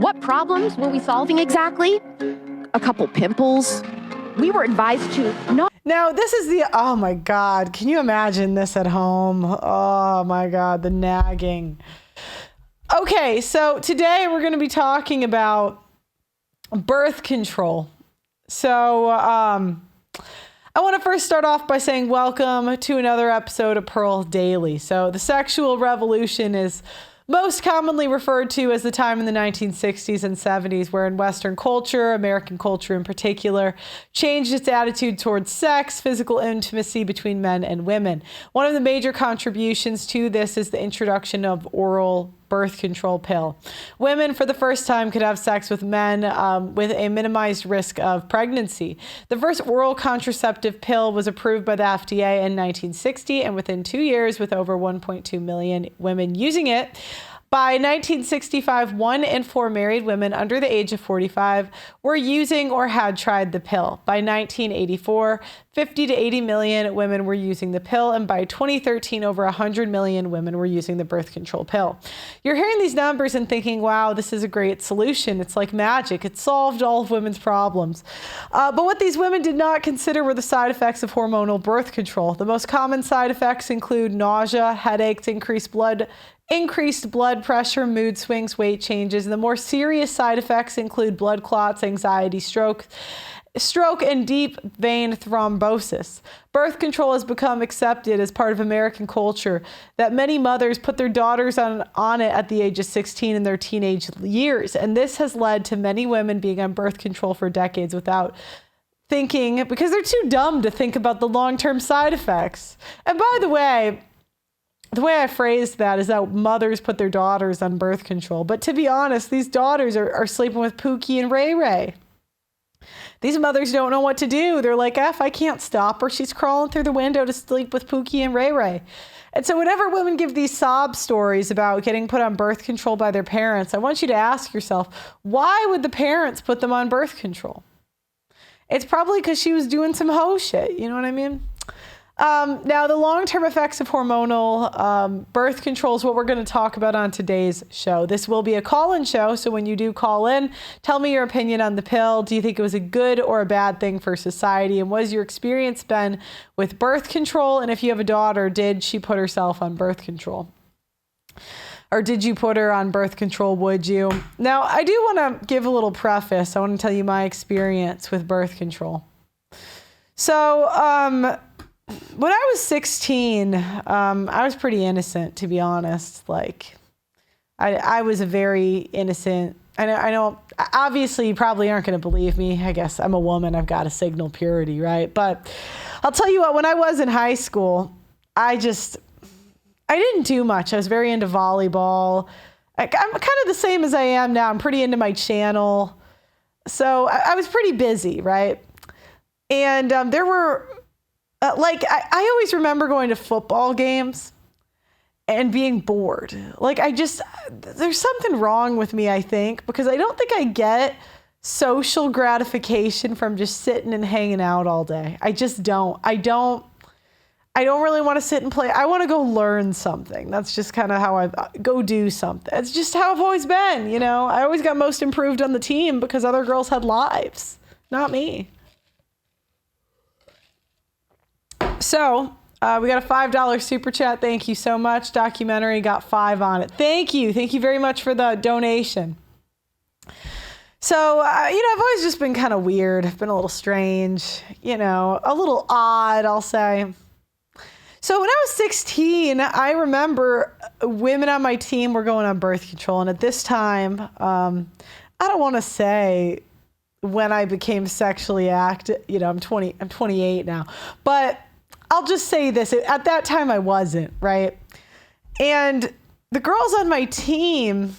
What problems were we solving exactly? A couple pimples. We were advised to not. Now, this is oh my God, can you imagine this at home? Oh my God, the nagging. Okay, so today we're going to be talking about birth control. So, I want to first start off by saying welcome to another episode of Pearl Daily. So the sexual revolution is most commonly referred to as the time in the 1960s and 70s where in Western culture, American culture in particular, changed its attitude towards sex, physical intimacy between men and women. One of the major contributions to this is the introduction of oral birth control pill. Women, for the first time, could have sex with men with a minimized risk of pregnancy. The first oral contraceptive pill was approved by the FDA in 1960, and within 2 years, with over 1.2 million women using it. By 1965, 1 in 4 married women under the age of 45 were using or had tried the pill. By 1984, 50 to 80 million women were using the pill, and by 2013, over 100 million women were using the birth control pill. You're hearing these numbers and thinking, wow, this is a great solution. It's like magic. It solved all of women's problems. But what these women did not consider were the side effects of hormonal birth control. The most common side effects include nausea, headaches, increased blood pressure, mood swings, weight changes. And the more serious side effects include blood clots, anxiety, stroke, and deep vein thrombosis. Birth control has become accepted as part of American culture that many mothers put their daughters on it at the age of 16 in their teenage years. And this has led to many women being on birth control for decades without thinking, because they're too dumb to think about the long-term side effects. And by the way I phrased that is that mothers put their daughters on birth control. But to be honest, these daughters are sleeping with Pookie and Ray Ray. These mothers don't know what to do. They're like, I can't stop her. She's crawling through the window to sleep with Pookie and Ray Ray. And so whenever women give these sob stories about getting put on birth control by their parents, I want you to ask yourself, why would the parents put them on birth control? It's probably because she was doing some hoe shit. You know what I mean? Now, the long-term effects of hormonal birth control is what we're going to talk about on today's show. This will be a call-in show, so when you do call in, tell me your opinion on the pill. Do you think it was a good or a bad thing for society? And what has your experience been with birth control? And if you have a daughter, did she put herself on birth control? Or did you put her on birth control? Would you? Now, I do want to give a little preface. I want to tell you my experience with birth control. So, when I was 16, I was pretty innocent, to be honest. Like, I was a very innocent. I know, obviously, you probably aren't going to believe me. I guess I'm a woman. I've got to signal purity, right? But I'll tell you what, when I was in high school, I didn't do much. I was very into volleyball. I'm kind of the same as I am now. I'm pretty into my channel. So I was pretty busy, right? And there were... I always remember going to football games and being bored. There's something wrong with me, I think, because I don't think I get social gratification from just sitting and hanging out all day. I just don't. I don't really want to sit and play. I want to go learn something. That's just kind of how I go do something. It's just how I've always been, you know. I always got most improved on the team because other girls had lives, not me. So we got a $5 super chat. Thank you so much. Documentary got 5 on it. Thank you. Thank you very much for the donation. So, I've always just been kind of weird. I've been a little strange, a little odd, I'll say. So when I was 16, I remember women on my team were going on birth control. And at this time, I don't want to say when I became sexually active, I'm 28 now, but I'll just say this. At that time, I wasn't, right? And the girls on my team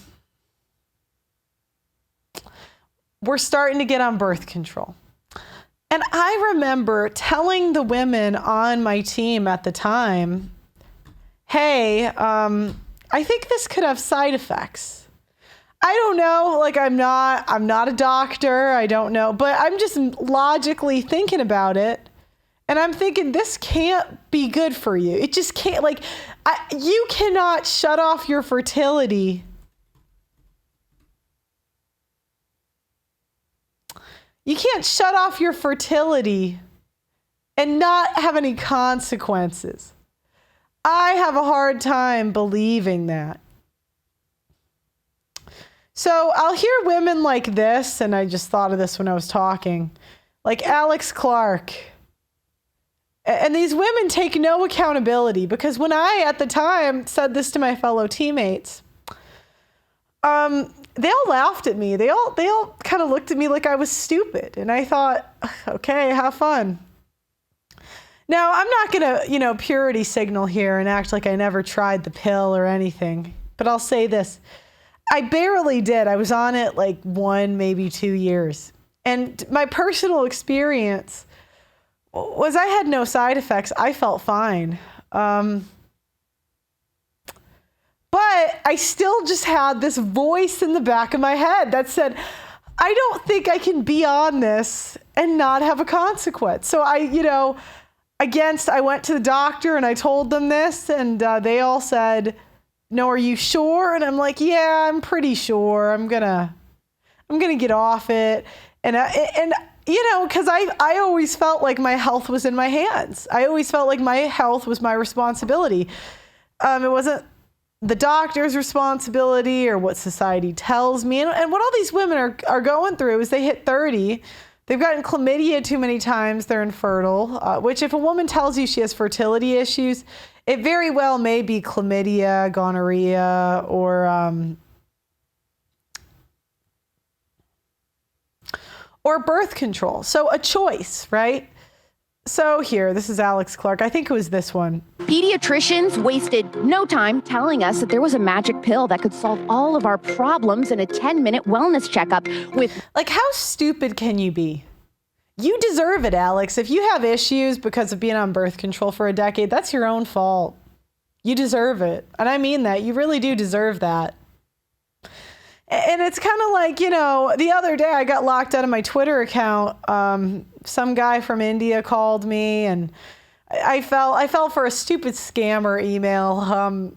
were starting to get on birth control. And I remember telling the women on my team at the time, hey, I think this could have side effects. I don't know, I'm not a doctor, I don't know, but I'm just logically thinking about it. And I'm thinking, this can't be good for you. It just can't, you cannot shut off your fertility You can't shut off your fertility and not have any consequences. I have a hard time believing that. So I'll hear women like this, and I just thought of this when I was talking, like Alex Clark. And these women take no accountability, because when I, at the time, said this to my fellow teammates, they all laughed at me. They all kind of looked at me like I was stupid. And I thought, okay, have fun. Now, I'm not going to, purity signal here and act like I never tried the pill or anything. But I'll say this. I barely did. I was on it like 1, maybe 2 years. And my personal experience was I had no side effects. I felt fine. But I still just had this voice in the back of my head that said, I don't think I can be on this and not have a consequence. So I went to the doctor and I told them this, and they all said, no, are you sure? And I'm like, yeah, I'm pretty sure. I'm gonna get off it. And because I always felt like my health was in my hands. I always felt like my health was my responsibility. It wasn't the doctor's responsibility or what society tells me. And what all these women are going through is they hit 30. They've gotten chlamydia too many times. They're infertile, which if a woman tells you she has fertility issues, it very well may be chlamydia, gonorrhea, or birth control. So a choice, right? So here, this is Alex Clark. I think it was this one. Pediatricians wasted no time telling us that there was a magic pill that could solve all of our problems in a 10-minute wellness checkup with... Like, how stupid can you be? You deserve it, Alex. If you have issues because of being on birth control for a decade, that's your own fault. You deserve it. And I mean that. You really do deserve that. And it's kind of like, the other day I got locked out of my Twitter account. Some guy from India called me, and I fell for a stupid scammer email.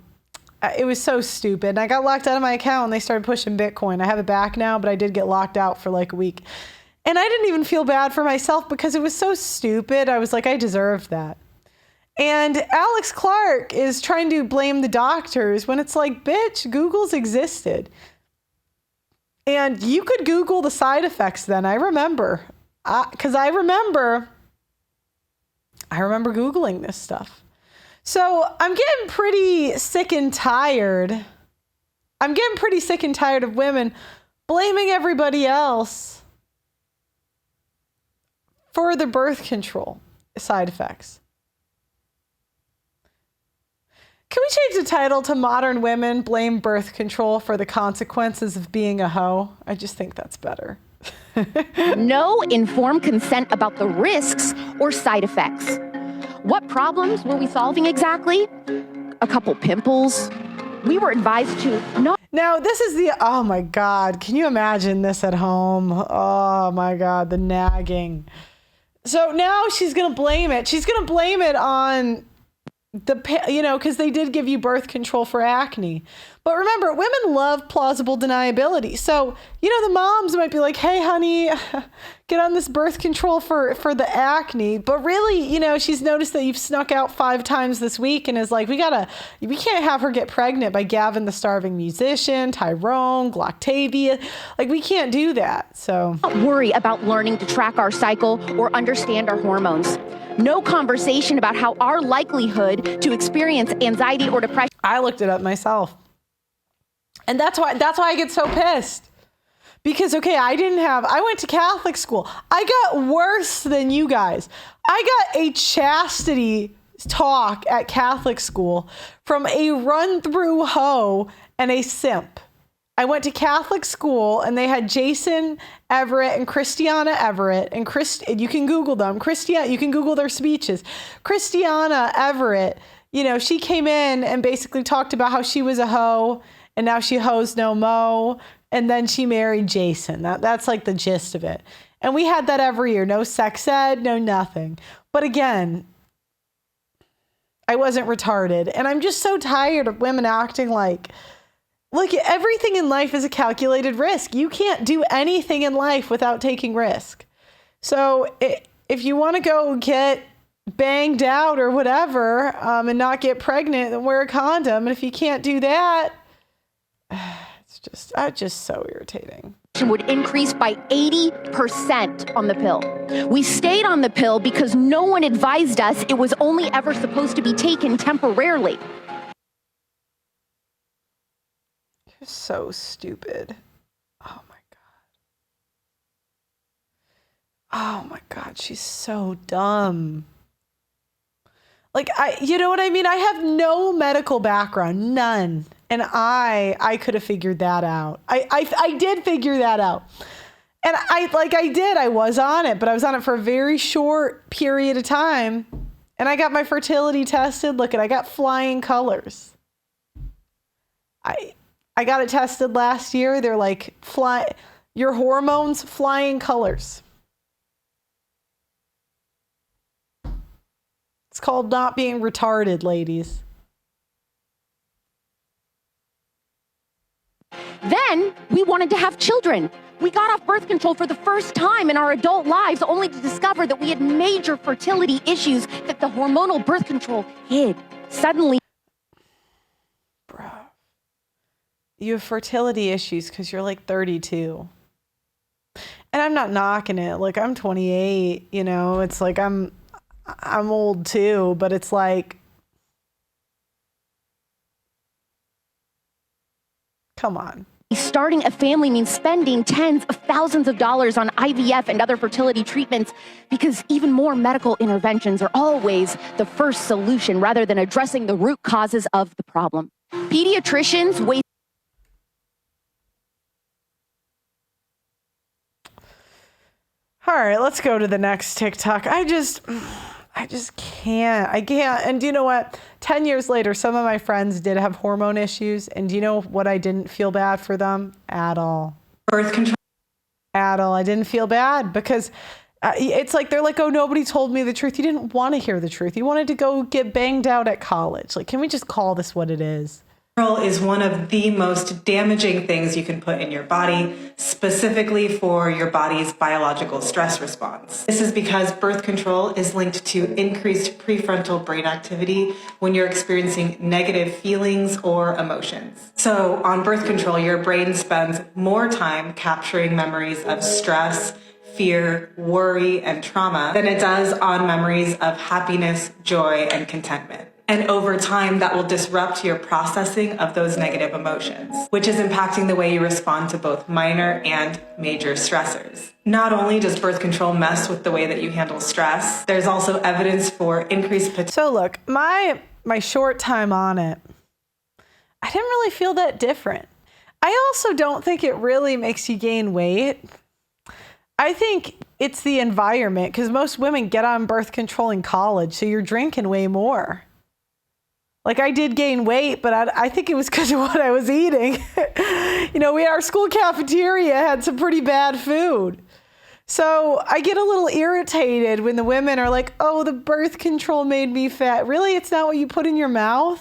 It was so stupid. And I got locked out of my account, and they started pushing Bitcoin. I have it back now, but I did get locked out for like a week. And I didn't even feel bad for myself because it was so stupid. I was like, I deserved that. And Alex Clark is trying to blame the doctors when it's like, bitch, Google's existed. And you could Google the side effects then. I remember. Because I remember Googling this stuff. So I'm getting pretty sick and tired. Of women blaming everybody else for the birth control side effects. Can we change the title to Modern Women Blame Birth Control for the Consequences of Being a Hoe? I just think that's better. No informed consent about the risks or side effects. What problems were we solving exactly? A couple pimples. We were advised to not... Now, this is oh my God, can you imagine this at home? Oh my God, the nagging. So now she's going to blame it. She's going to blame it on because they did give you birth control for acne. But remember, women love plausible deniability. So, the moms might be like, hey, honey, get on this birth control for the acne. But really, she's noticed that you've snuck out 5 times this week and is like, we can't have her get pregnant by Gavin the Starving Musician, Tyrone, Glocktavia. Like, we can't do that. So don't worry about learning to track our cycle or understand our hormones. No conversation about how our likelihood to experience anxiety or depression. I looked it up myself. And that's why I get so pissed. Because, I went to Catholic school. I got worse than you guys. I got a chastity talk at Catholic school from a run-through hoe and a simp. I went to Catholic school, and they had Jason Everett and Christiana Everett, and you can Google them. You can Google their speeches. Christiana Everett, she came in and basically talked about how she was a hoe, and now she hoes no mo, and then she married Jason. That's like the gist of it. And we had that every year. No sex ed, no nothing. But again, I wasn't retarded, and I'm just so tired of women acting like... Look, everything in life is a calculated risk. You can't do anything in life without taking risk. So if you want to go get banged out or whatever and not get pregnant, then wear a condom. And if you can't do that, it's just so irritating. Would increase by 80% on the pill. We stayed on the pill because no one advised us it was only ever supposed to be taken temporarily. You're so stupid. Oh my God. Oh my God, she's so dumb. Like, you know what I mean? I have no medical background, none. And I could have figured that out. I did figure that out. And I was on it, but I was on it for a very short period of time. And I got my fertility tested. Look, I got flying colors. I got it tested last year. They're like, your hormones, flying colors. It's called not being retarded, ladies. Then we wanted to have children. We got off birth control for the first time in our adult lives, only to discover that we had major fertility issues that the hormonal birth control hid. Suddenly, bro, you have fertility issues because you're like 32. And I'm not knocking it. Like, I'm 28, you know, it's like I'm old too, but it's like, come on. starting a family means spending tens of thousands of dollars on IVF and other fertility treatments, because even more medical interventions are always the first solution rather than addressing the root causes of the problem. Pediatricians waste. All right, let's go to the next TikTok. I just can't. I can't. And do you know what? 10 years later, some of my friends did have hormone issues. And do you know what? I didn't feel bad for them at all. Birth control. At all. I didn't feel bad because it's like, they're like, oh, nobody told me the truth. You didn't want to hear the truth. You wanted to go get banged out at college. Like, can we just call this what it is? Is one of the most damaging things you can put in your body, specifically for your body's biological stress response. This is because birth control is linked to increased prefrontal brain activity when you're experiencing negative feelings or emotions. So on birth control, your brain spends more time capturing memories of stress, fear, worry, and trauma than it does on memories of happiness, joy, and contentment. And over time, that will disrupt your processing of those negative emotions, which is impacting the way you respond to both minor and major stressors. Not only does birth control mess with the way that you handle stress, there's also evidence for increased potential. So look, my short time on it, I didn't really feel that different. I also don't think it really makes you gain weight. I think it's the environment, because most women get on birth control in college, so you're drinking way more. Like, I did gain weight, but I think it was because of what I was eating. You know, our school cafeteria had some pretty bad food. So I get a little irritated when the women are like, oh, the birth control made me fat. Really? It's not what you put in your mouth?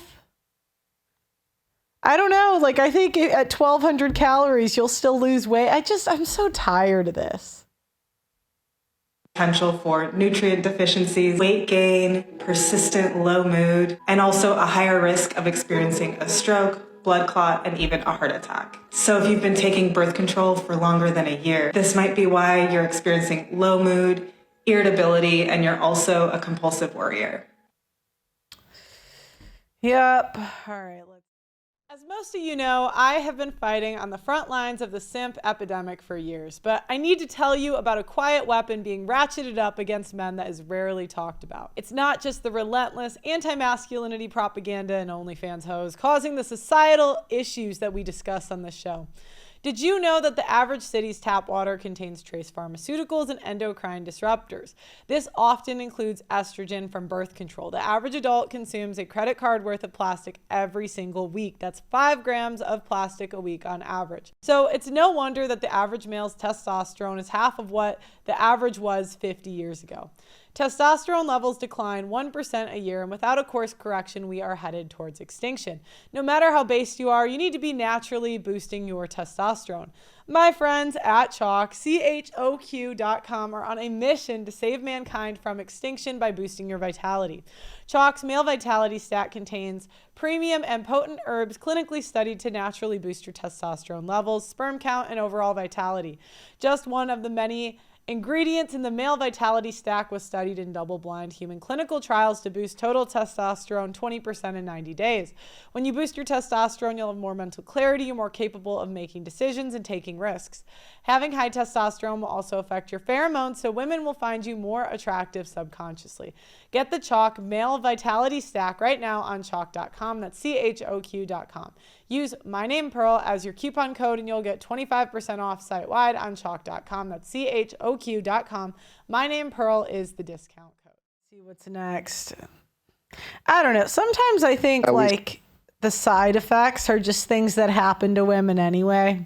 I don't know. Like, I think at 1,200 calories, you'll still lose weight. I'm so tired of this. Potential for nutrient deficiencies, weight gain, persistent low mood, and also a higher risk of experiencing a stroke, blood clot, and even a heart attack. So if you've been taking birth control for longer than a year, this might be why you're experiencing low mood, irritability, and you're also a compulsive worrier. Yep. All right. As most of you know, I have been fighting on the front lines of the simp epidemic for years, but I need to tell you about a quiet weapon being ratcheted up against men that is rarely talked about. It's not just the relentless anti-masculinity propaganda and OnlyFans hoes causing the societal issues that we discuss on this show. Did you know that the average city's tap water contains trace pharmaceuticals and endocrine disruptors? This often includes estrogen from birth control. The average adult consumes a credit card worth of plastic every single week. That's 5 grams of plastic a week on average. So it's no wonder that the average male's testosterone is half of what the average was 50 years ago. Testosterone levels decline 1% a year, and without a course correction, we are headed towards extinction. No matter how based you are, you need to be naturally boosting your testosterone. My friends at Chalk, CHOQ.com, are on a mission to save mankind from extinction by boosting your vitality. Chalk's Male Vitality Stack contains premium and potent herbs clinically studied to naturally boost your testosterone levels, sperm count, and overall vitality. Just one of the many ingredients in the Male Vitality Stack was studied in double-blind human clinical trials to boost total testosterone 20% in 90 days. When you boost your testosterone, you'll have more mental clarity, you're more capable of making decisions and taking risks. Having high testosterone will also affect your pheromones, so women will find you more attractive subconsciously. Get the Chalk Male Vitality Stack right now on chalk.com. That's CHOQ.com. Use my name Pearl as your coupon code and you'll get 25% off site-wide on chalk.com. That's CHOQ.com. My name Pearl is the discount code. See what's next. I don't know. Sometimes I think like the side effects are just things that happen to women anyway.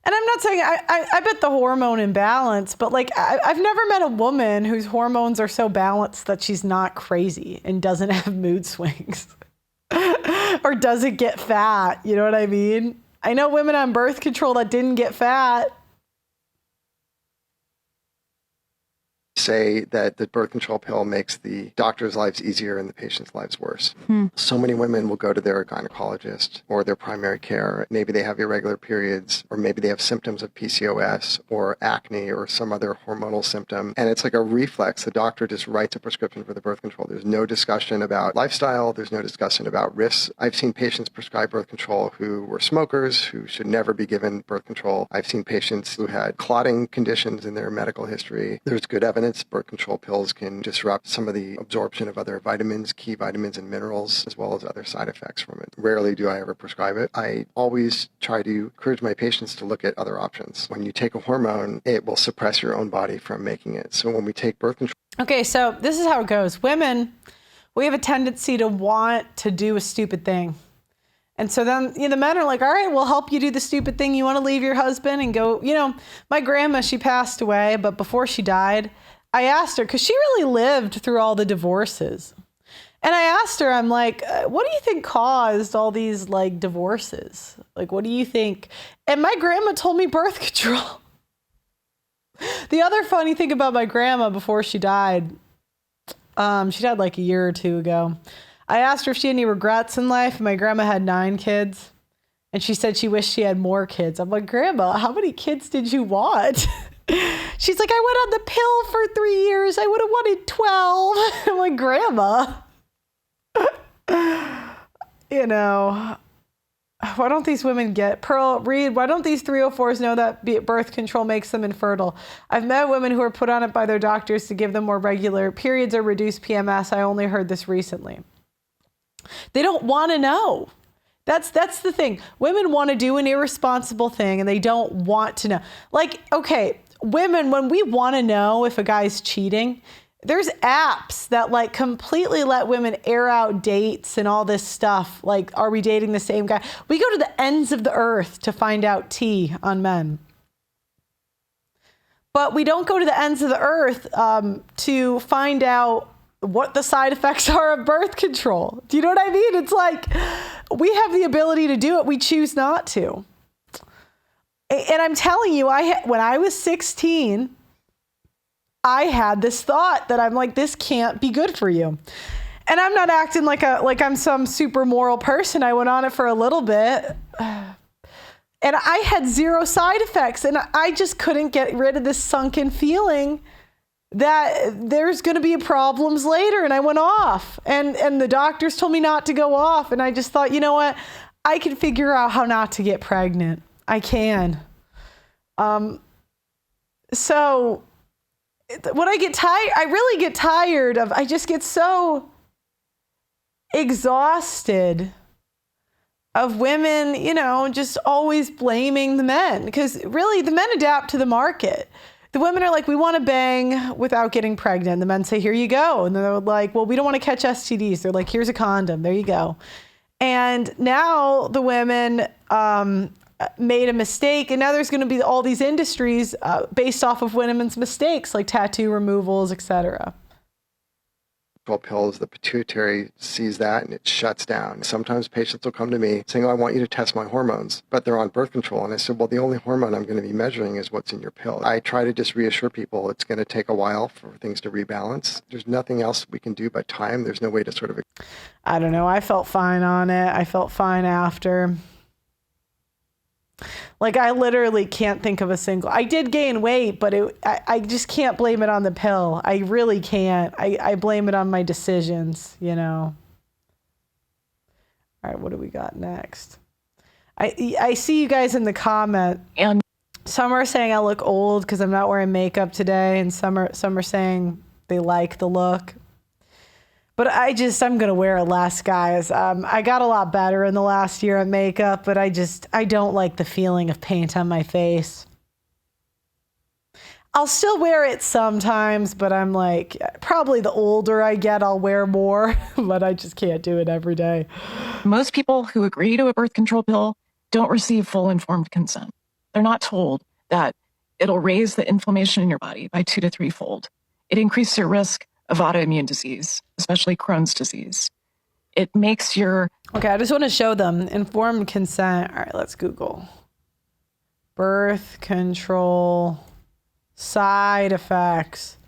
And I'm not saying I bet the hormone imbalance, but like I've never met a woman whose hormones are so balanced that she's not crazy and doesn't have mood swings. Or doesn't get fat. You know what I mean? I know women on birth control that didn't get fat. Say that the birth control pill makes the doctor's lives easier and the patient's lives worse. So many women will go to their gynecologist or their primary care. Maybe they have irregular periods, or maybe they have symptoms of PCOS or acne or some other hormonal symptom. And it's like a reflex. The doctor just writes a prescription for the birth control. There's no discussion about lifestyle. There's no discussion about risks. I've seen patients prescribed birth control who were smokers, who should never be given birth control. I've seen patients who had clotting conditions in their medical history. There's good evidence birth control pills can disrupt some of the absorption of other vitamins, key vitamins and minerals, as well as other side effects from it. Rarely do I ever prescribe it. I always try to encourage my patients to look at other options. When you take a hormone, it will suppress your own body from making it. So when we take birth control... Okay, so this is how it goes. Women, we have a tendency to want to do a stupid thing. And so then, the men are like, all right, we'll help you do the stupid thing. You want to leave your husband and go, my grandma, she passed away, but before she died, I asked her, because she really lived through all the divorces. And I asked her, I'm like, what do you think caused all these like divorces? Like, what do you think? And my grandma told me birth control. The other funny thing about my grandma before she died, she died like a year or two ago. I asked her if she had any regrets in life. My grandma had 9 kids. And she said she wished she had more kids. I'm like, Grandma, how many kids did you want? She's like, I went on the pill for 3 years. I would have wanted 12. I'm like, Grandma, why don't these women get Pearl Reed? Why don't these 304s know that birth control makes them infertile? I've met women who are put on it by their doctors to give them more regular periods or reduce PMS. I only heard this recently. They don't want to know. That's the thing. Women want to do an irresponsible thing and they don't want to know. Like, okay, women, when we want to know if a guy's cheating, there's apps that like completely let women air out dates and all this stuff. Like, are we dating the same guy? We go to the ends of the earth to find out tea on men. But we don't go to the ends of the earth to find out what the side effects are of birth control. Do you know what I mean? It's like we have the ability to do it. We choose not to. And I'm telling you, when I was 16, I had this thought that I'm like, this can't be good for you. And I'm not acting like I'm some super moral person. I went on it for a little bit. And I had 0 side effects. And I just couldn't get rid of this sunken feeling that there's going to be problems later. And I went off. And the doctors told me not to go off. And I just thought, you know what? I can figure out how not to get pregnant. I can. So when I get tired, I really get tired of, I just get so exhausted of women, just always blaming the men, because really the men adapt to the market. The women are like, we want to bang without getting pregnant. The men say, here you go. And they're like, well, we don't want to catch STDs. They're like, here's a condom. There you go. And now the women made a mistake, and now there's going to be all these industries based off of women's mistakes, like tattoo removals, etc. Pills, the pituitary sees that and it shuts down. Sometimes patients will come to me saying, oh, I want you to test my hormones, but they're on birth control. And I said, well, the only hormone I'm going to be measuring is what's in your pill. I try to just reassure people it's going to take a while for things to rebalance. There's nothing else we can do but time. There's no way to sort of... I don't know. I felt fine on it. I felt fine after. Like, I literally can't think of a single... I did gain weight, but I just can't blame it on the pill. I really can't. I blame it on my decisions, you know. All right, what do we got next? I see you guys in the comment. And some are saying I look old because I'm not wearing makeup today, and some are saying they like the look. But I'm going to wear it less, guys. I got a lot better in the last year at makeup, but I don't like the feeling of paint on my face. I'll still wear it sometimes, but I'm like, probably the older I get, I'll wear more, but I just can't do it every day. Most people who agree to a birth control pill don't receive full informed consent. They're not told that it'll raise the inflammation in your body by 2 to 3-fold. It increases your risk of autoimmune disease, especially Crohn's disease. It makes your... Okay, I just want to show them informed consent. All right, let's Google. Birth control side effects.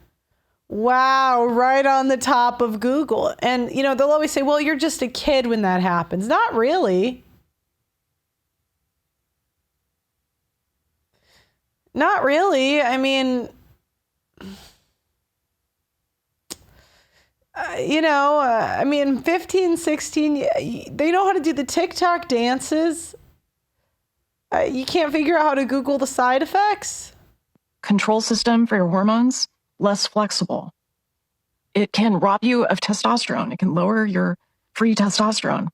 Wow, right on the top of Google. And, you know, they'll always say, well, you're just a kid when that happens. Not really. Not really. I mean... 15, 16, they know how to do the TikTok dances. You can't figure out how to Google the side effects. Control system for your hormones, less flexible. It can rob you of testosterone. It can lower your free testosterone.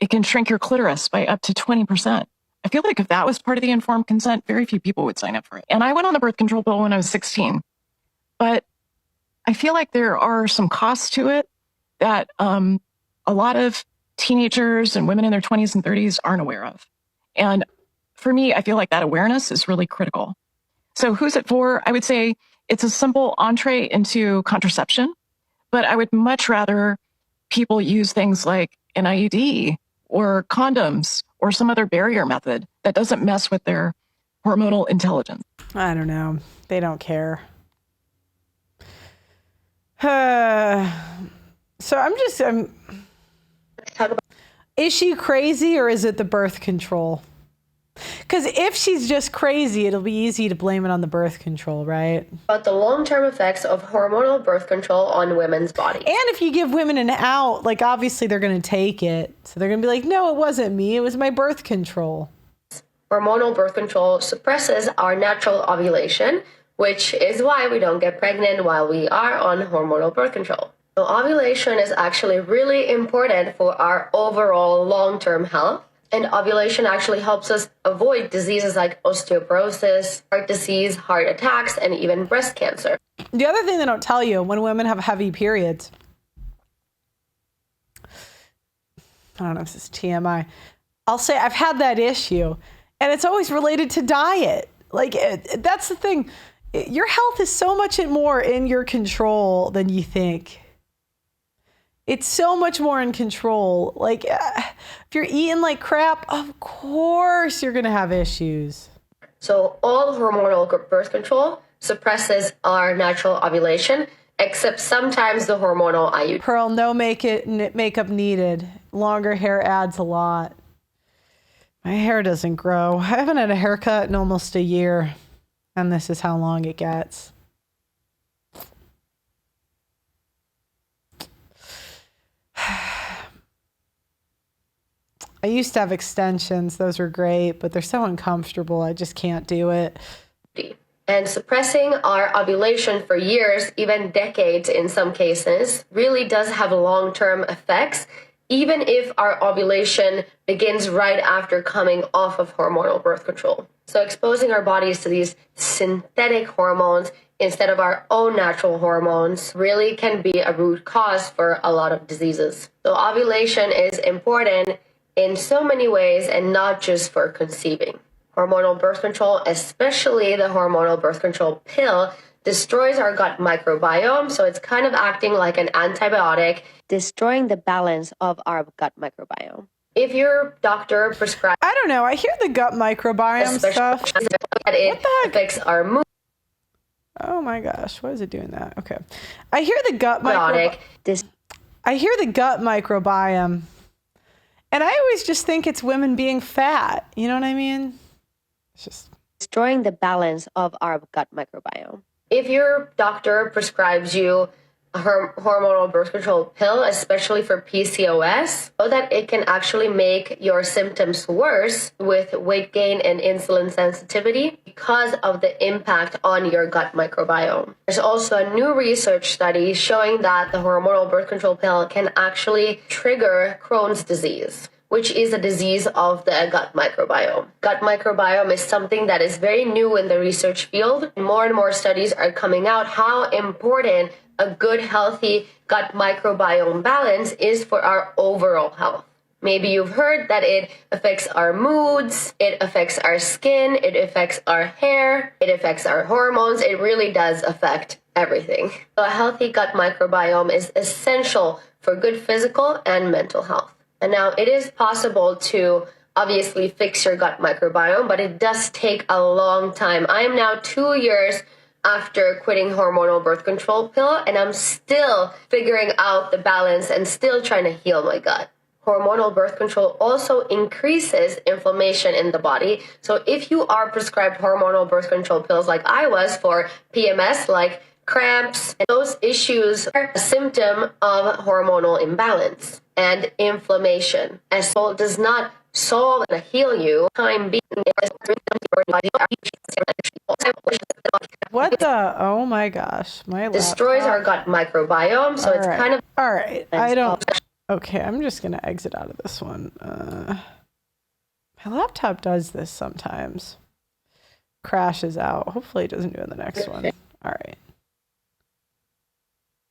It can shrink your clitoris by up to 20%. I feel like if that was part of the informed consent, very few people would sign up for it. And I went on the birth control pill when I was 16. But I feel like there are some costs to it that a lot of teenagers and women in their 20s and 30s aren't aware of. And for me, I feel like that awareness is really critical. So who's it for? I would say it's a simple entree into contraception, but I would much rather people use things like an IUD or condoms or some other barrier method that doesn't mess with their hormonal intelligence. I don't know. They don't care. So is she crazy or is it the birth control? Because if she's just crazy, it'll be easy to blame it on the birth control, right? About the long-term effects of hormonal birth control on women's bodies. And if you give women an out, like obviously they're going to take it. So they're going to be like, no, it wasn't me. It was my birth control. Hormonal birth control suppresses our natural ovulation, which is why we don't get pregnant while we are on hormonal birth control. So ovulation is actually really important for our overall long-term health. And ovulation actually helps us avoid diseases like osteoporosis, heart disease, heart attacks, and even breast cancer. The other thing they don't tell you when women have heavy periods, I don't know if this is TMI, I'll say I've had that issue, and it's always related to diet. Like, that's the thing. Your health is so much more in your control than you think. It's so much more in control. Like, if you're eating like crap, of course you're going to have issues. So all hormonal birth control suppresses our natural ovulation, except sometimes the hormonal IUD. Pearl, no makeup needed. Longer hair adds a lot. My hair doesn't grow. I haven't had a haircut in almost a year, and this is how long it gets. I used to have extensions. Those were great, but they're so uncomfortable. I just can't do it. And suppressing our ovulation for years, even decades in some cases, really does have long-term effects, even if our ovulation begins right after coming off of hormonal birth control. So exposing our bodies to these synthetic hormones instead of our own natural hormones really can be a root cause for a lot of diseases. So ovulation is important in so many ways and not just for conceiving. Hormonal birth control, especially the hormonal birth control pill, destroys our gut microbiome, so it's kind of acting like an antibiotic, destroying the balance of our gut microbiome. If your doctor prescribes, I don't know. I hear the gut microbiome stuff. that it affects our mood. Oh my gosh, why is it doing that? Okay. I hear the gut Probiotic. I hear the gut microbiome. And I always just think it's women being fat. You know what I mean? It's just Destroying the balance of our gut microbiome. If your doctor prescribes you a hormonal birth control pill, especially for PCOS, so that it can actually make your symptoms worse with weight gain and insulin sensitivity because of the impact on your gut microbiome. There's also a new research study showing that the hormonal birth control pill can actually trigger Crohn's disease, which is a disease of the gut microbiome. Gut microbiome is something that is very new in the research field. More and more studies are coming out how important a good, healthy gut microbiome balance is for our overall health. Maybe you've heard that it affects our moods, it affects our skin, it affects our hair, it affects our hormones. It really does affect everything. So a healthy gut microbiome is essential for good physical and mental health. And now it is possible to obviously fix your gut microbiome, but it does take a long time. I am now 2 years after quitting hormonal birth control pill, and I'm still figuring out the balance and still trying to heal my gut. Hormonal birth control also increases inflammation in the body. So if you are prescribed hormonal birth control pills like I was for PMS, like cramps, and those issues are a symptom of hormonal imbalance and inflammation. And so it does not solve and heal you. Time being, what the? Oh my gosh, my destroys laptop. our gut microbiome. So All it's right. kind of all right. I don't. Okay, I'm just gonna exit out of this one. My laptop does this sometimes. Crashes out. Hopefully, it doesn't do it in the next one. All right.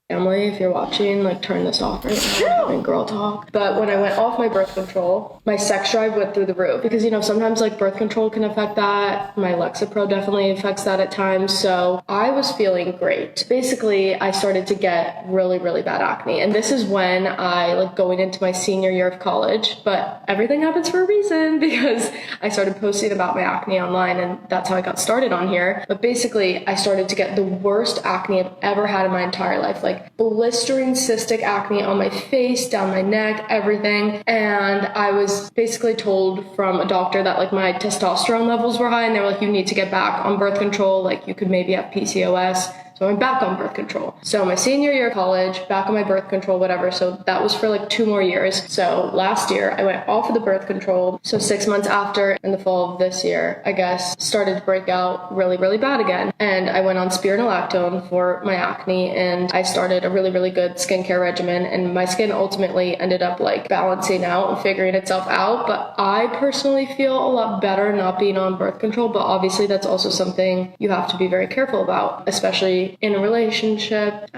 Family, if you're watching, like turn this off right now. I'm having girl talk. But when I went off my birth control, my sex drive went through the roof because, you know, sometimes like birth control can affect that. My Lexapro definitely affects that at times. So I was feeling great. Basically, I started to get really, really bad acne. And this is when I like going into my senior year of college, but everything happens for a reason because I started posting about my acne online and that's how I got started on here. But basically, I started to get the worst acne I've ever had in my entire life. Like blistering cystic acne on my face, down my neck, everything. And I was basically told from a doctor that like my testosterone levels were high and they were like, you need to get back on birth control. Like you could maybe have PCOS. So I went back on birth control. So my senior year of college, back on my birth control, whatever. So that was for like 2 more years. So last year I went off of the birth control. So 6 months after, in the fall of this year, I guess, started to break out really, really bad again. And I went on spironolactone for my acne and I started a really, really good skincare regimen. And my skin ultimately ended up like balancing out and figuring itself out. But I personally feel a lot better not being on birth control. But obviously that's also something you have to be very careful about, especially in a relationship.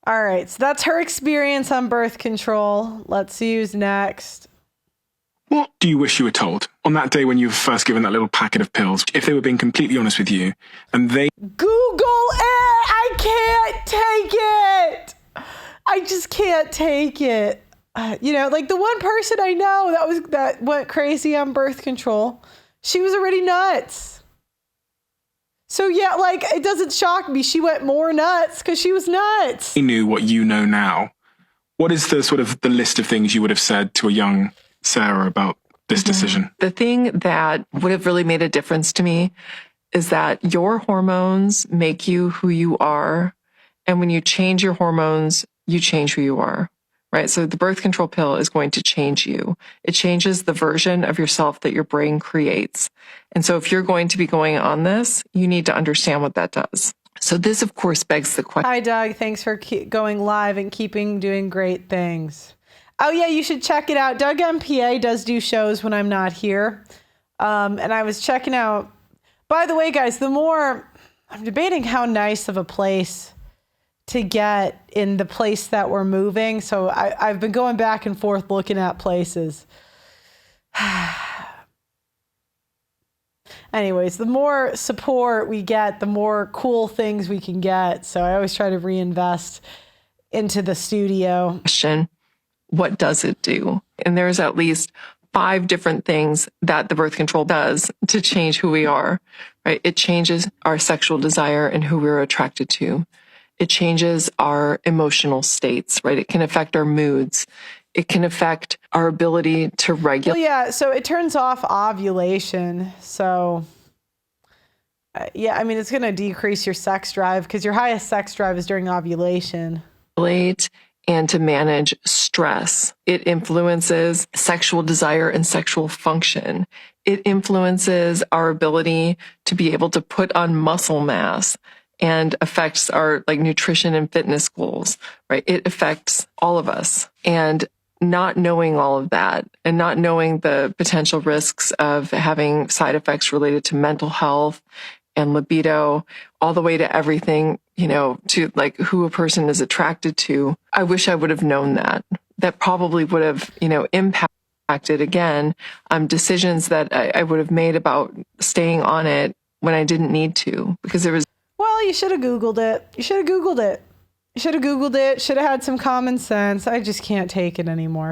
All right, so that's her experience on birth control. Let's see who's next. What do you wish you were told on that day when you were first given that little packet of pills, if they were being completely honest with you, and they... Google it! I can't take it! I just can't take it. You know, like the one person I know that went crazy on birth control, she was already nuts. So yeah, like it doesn't shock me. She went more nuts because she was nuts. They knew what you know now. What is the sort of the list of things you would have said to a young Sarah about this decision? The thing that would have really made a difference to me is that your hormones make you who you are. And when you change your hormones, you change who you are, right? So the birth control pill is going to change you. It changes the version of yourself that your brain creates. And so if you're going to be going on this, you need to understand what that does. So this, of course, begs the question. Hi, Doug. Thanks for going live and doing great things. Oh, yeah, you should check it out. Doug MPA does do shows when I'm not here. And I was checking out. By the way, guys, I'm debating how nice of a place to get in the place that we're moving. So I've been going back and forth looking at places. Anyways, the more support we get, the more cool things we can get. So I always try to reinvest into the studio. Question, what does it do? And there's at least 5 different things that the birth control does to change who we are, right? It changes our sexual desire and who we're attracted to. It changes our emotional states, right? It can affect our moods. It can affect our ability to regulate. Well, yeah, so it turns off ovulation. So, yeah, I mean, it's going to decrease your sex drive because your highest sex drive is during ovulation. And to manage stress. It influences sexual desire and sexual function. It influences our ability to be able to put on muscle mass and affects our like nutrition and fitness goals, right? It affects all of us. And not knowing all of that and not knowing the potential risks of having side effects related to mental health and libido, all the way to everything, you know, to like who a person is attracted to. I wish I would have known that. That probably would have, you know, impacted again, decisions that I would have made about staying on it when I didn't need to, because there was. Well, you should have Googled it. You should have Googled it. You should have Googled it. Should have had some common sense. I just can't take it anymore.